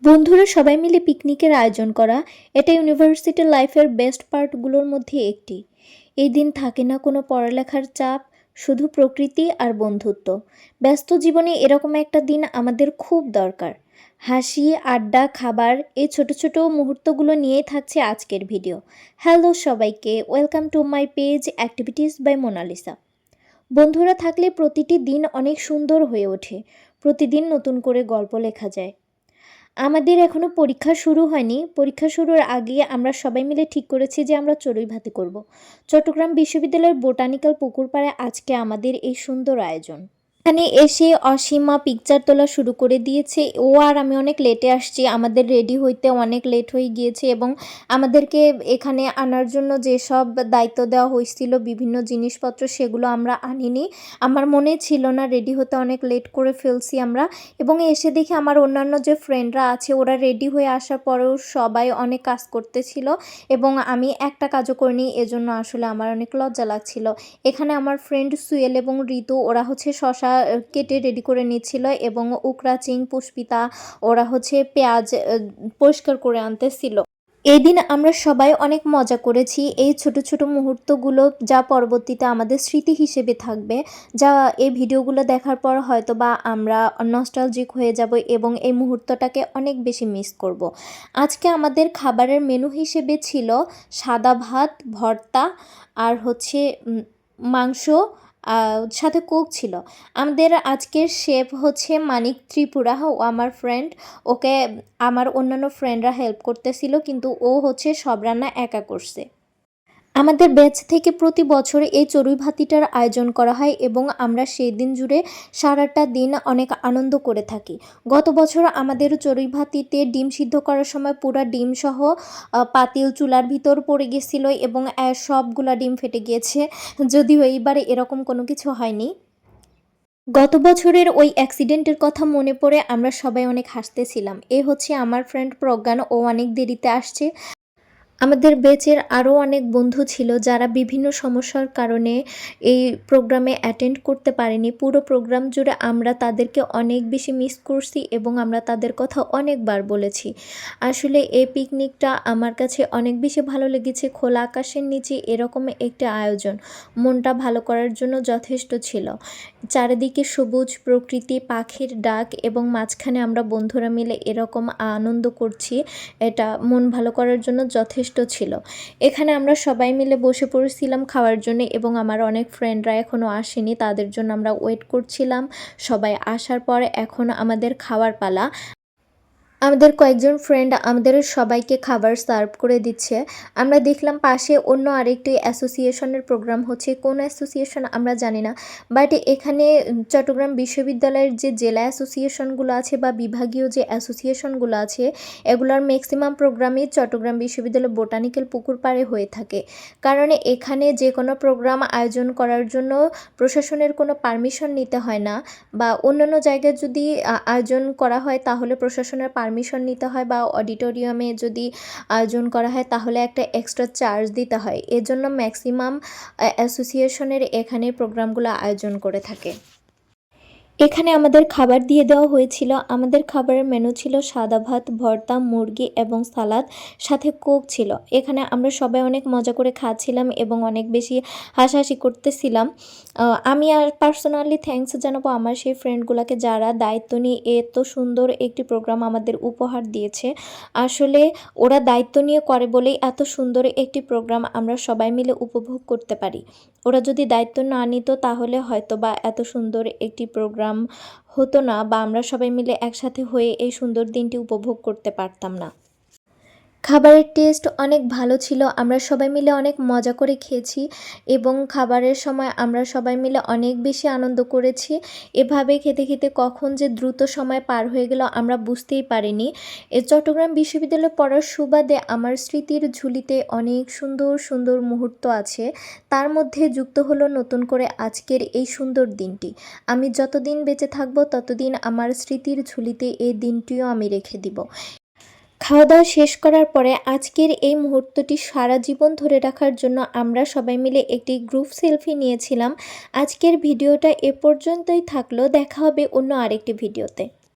বন্ধুরা সবাই মিলে পিকনিকের আয়োজন করা এটা ইউনিভার্সিটি লাইফের বেস্ট পার্টগুলোর মধ্যে একটি। এই দিন থাকে না কোনো পড়ালেখার চাপ, শুধু প্রকৃতি আর বন্ধুত্ব। ব্যস্ত জীবনে এরকম একটা দিন আমাদের খুব দরকার। হাসি, আড্ডা, খাবার, এই ছোট ছোট মুহূর্তগুলো নিয়েই থাকছে আজকের ভিডিও। হ্যালো সবাইকে, welcome to my page activities by Monalisa. বন্ধুরা থাকলে প্রতিটি দিন অনেক সুন্দর হয়ে ওঠে। প্রতিদিন নতুন করে গল্প লেখা যায়। আমাদের এখনো পরীক্ষা শুরু হয়নি। পরীক্ষা শুরুর আগে আমরা সবাই মিলে ঠিক করেছি যে আমরা চড়ুই ভাতি করব। চট্টগ্রাম বিশ্ববিদ্যালয়ের বোটানিক্যাল পুকুর পাড়ে আজকে আমাদের এই সুন্দর আয়োজন। এখানে এসে অসীমা পিকচার তোলা শুরু করে দিয়েছে। ও আর আমি অনেক লেটে আসছি, আমাদের রেডি হইতে অনেক লেট হয়ে গিয়েছে এবং আমাদেরকে এখানে আনার জন্য যেসব দায়িত্ব দেওয়া হয়েছিল বিভিন্ন জিনিসপত্র সেগুলো আমরা আনিনি। আমার মনে ছিল না, রেডি হতে অনেক লেট করে ফেলছি আমরা। এবং এসে দেখি আমার অন্যান্য যে ফ্রেন্ডরা আছে ওরা রেডি হয়ে আসার পরেও সবাই অনেক কাজ করতেছিল এবং আমি একটা কাজও করিনি, এজন্য আসলে আমার অনেক লজ্জা লাগছিল। এখানে আমার ফ্রেন্ড সুয়েল এবং ঋতু ওরা হচ্ছে শশা কেটে রেডি করে নিচ্ছিল এবং উকরা চিং, পুষ্পিতা ওরা হচ্ছে পেঁয়াজ পরিষ্কার করে আনতেছিল। এই দিন আমরা সবাই অনেক মজা করেছি। এই ছোট ছোট মুহূর্তগুলো যা পরবর্তীতে আমাদের স্মৃতি হিসেবে থাকবে, যা এই ভিডিওগুলো দেখার পর হয়তো বা আমরা নস্টালজিক হয়ে যাব এবং এই মুহূর্তটাকে অনেক বেশি মিস করব। আজকে আমাদের খাবারের মেনু হিসেবে ছিল সাদা ভাত, ভর্তা আর হচ্ছে মাংস, সাথে কোক ছিল। আমাদের আজকের শেফ হচ্ছে মানিক ত্রিপুরা, ও আমার ফ্রেন্ড। ওকে আমার অন্যান্য ফ্রেন্ডরা হেল্প করতেছিল, কিন্তু ও হচ্ছে সব রান্না একা করছে। আমাদের ব্যাচ থেকে প্রতি বছর এই চড়ুই ভাতিটার আয়োজন করা হয় এবং আমরা সেই দিন জুড়ে সারাটা দিন অনেক আনন্দ করে থাকি। গত বছর আমাদের চড়ুই ভাতিতে ডিম সিদ্ধ করার সময় পুরা ডিম সহ পাতিল চুলার ভিতর পড়ে গেছিলো এবং সবগুলা ডিম ফেটে গিয়েছে। যদিও এইবারে এরকম কোনো কিছু হয়নি। গত বছরের ওই অ্যাক্সিডেন্টের কথা মনে পড়ে আমরা সবাই অনেক হাসতেছিলাম। এ হচ্ছে আমার ফ্রেন্ড প্রজ্ঞান, ও অনেক দেরিতে আসছে। আমাদের ব্যাচের আরও অনেক বন্ধু ছিল যারা বিভিন্ন সমস্যার কারণে এই প্রোগ্রামে অ্যাটেন্ড করতে পারেনি। পুরো প্রোগ্রাম জুড়ে আমরা তাদেরকে অনেক বেশি মিস করছি এবং আমরা তাদের কথা অনেকবার বলেছি। আসলে এই পিকনিকটা আমার কাছে অনেক বেশি ভালো লেগেছে। খোলা আকাশের নিচে এরকম একটা আয়োজন মনটা ভালো করার জন্য যথেষ্ট ছিল। চারিদিকে সবুজ প্রকৃতি, পাখির ডাক এবং মাঝখানে আমরা বন্ধুরা মিলে এরকম আনন্দ করছি, এটা মন ভালো করার জন্য যথেষ্ট ছিল। এখানে আমরা সবাই মিলে বসে পড়েছিলাম খাওয়ার জন্য এবং আমার অনেক ফ্রেন্ডরা এখনও আসেনি, তাদের জন্য আমরা ওয়েট করছিলাম। সবাই আসার পরে এখন আমাদের খাওয়ার পালা। আমাদের কয়েকজন ফ্রেন্ড আমাদের সবাইকে খাবার সার্ভ করে দিচ্ছে। আমরা দেখলাম পাশে অন্য আরেকটি অ্যাসোসিয়েশনের প্রোগ্রাম হচ্ছে। কোন অ্যাসোসিয়েশন আমরা জানি না, বাট এখানে চট্টগ্রাম বিশ্ববিদ্যালয়ের যে জেলা অ্যাসোসিয়েশনগুলো আছে বা বিভাগীয় যে অ্যাসোসিয়েশনগুলো আছে এগুলোর ম্যাক্সিমাম প্রোগ্রামই চট্টগ্রাম বিশ্ববিদ্যালয় বোটানিক্যাল পুকুর পাড়ে হয়ে থাকে। কারণ এখানে যে কোনো প্রোগ্রাম আয়োজন করার জন্য প্রশাসনের কোনো পারমিশন নিতে হয় না, বা অন্যান্য জায়গায় যদি আয়োজন করা হয় তাহলে প্রশাসনের পারমিশন নিতে হয়, বা অডিটোরিয়ামে যদি আয়োজন করা হয় তাহলে একটা এক্সট্রা চার্জ দিতে হয়। এজন্য ম্যাক্সিমাম অ্যাসোসিয়েশনের এখানে প্রোগ্রামগুলো আয়োজন করে থাকে। এখানে আমাদের খাবার দিয়ে দেওয়া হয়েছিল। আমাদের খাবারের মেনু ছিল সাদা ভাত, ভর্তা, মুরগি এবং সালাদ, সাথে কোক ছিল। এখানে আমরা সবাই অনেক মজা করে খাচ্ছিলাম এবং অনেক বেশি হাসাহাসি করতেছিলাম। আমি আর পার্সোনালি থ্যাঙ্কস জানাবো আমার সেই ফ্রেন্ডগুলোকে যারা দায়িত্ব নিয়ে এত সুন্দর একটি প্রোগ্রাম আমাদের উপহার দিয়েছে। আসলে ওরা দায়িত্ব নিয়ে করে বলেই এত সুন্দর একটি প্রোগ্রাম আমরা সবাই মিলে উপভোগ করতে পারি। ওরা যদি দায়িত্ব না নিত তাহলে হয়তো বা এত সুন্দর একটি প্রোগ্রাম হতো না, বা আমরা সবাই মিলে একসাথে হয়ে এই সুন্দর দিনটি উপভোগ করতে পারতাম না। খাবারের টেস্ট অনেক ভালো ছিল। আমরা সবাই মিলে অনেক মজা করে খেয়েছি এবং খাবারের সময় আমরা সবাই মিলে অনেক বেশি আনন্দ করেছি। এভাবে খেতে খেতে কখন যে দ্রুত সময় পার হয়ে গেল আমরা বুঝতেই পারিনি। চট্টগ্রাম বিশ্ববিদ্যালয়ে পড়ার সুবাদে আমার স্মৃতির ঝুলিতে অনেক সুন্দর সুন্দর মুহূর্ত আছে। তার মধ্যে যুক্ত হলো নতুন করে আজকের এই সুন্দর দিনটি। আমি যতদিন বেঁচে থাকবো ততদিন আমার স্মৃতির ঝুলিতে এই দিনটিও আমি রেখে দিব। খাওয়া দাওয়া শেষ করার পরে আজকের এই মুহূর্তটি সারা জীবন ধরে রাখার জন্য আমরা সবাই মিলে একটি গ্রুপ সেলফি নিয়েছিলাম। আজকের ভিডিওটা এ পর্যন্তই থাকলো, দেখা হবে অন্য আরেকটি ভিডিওতে।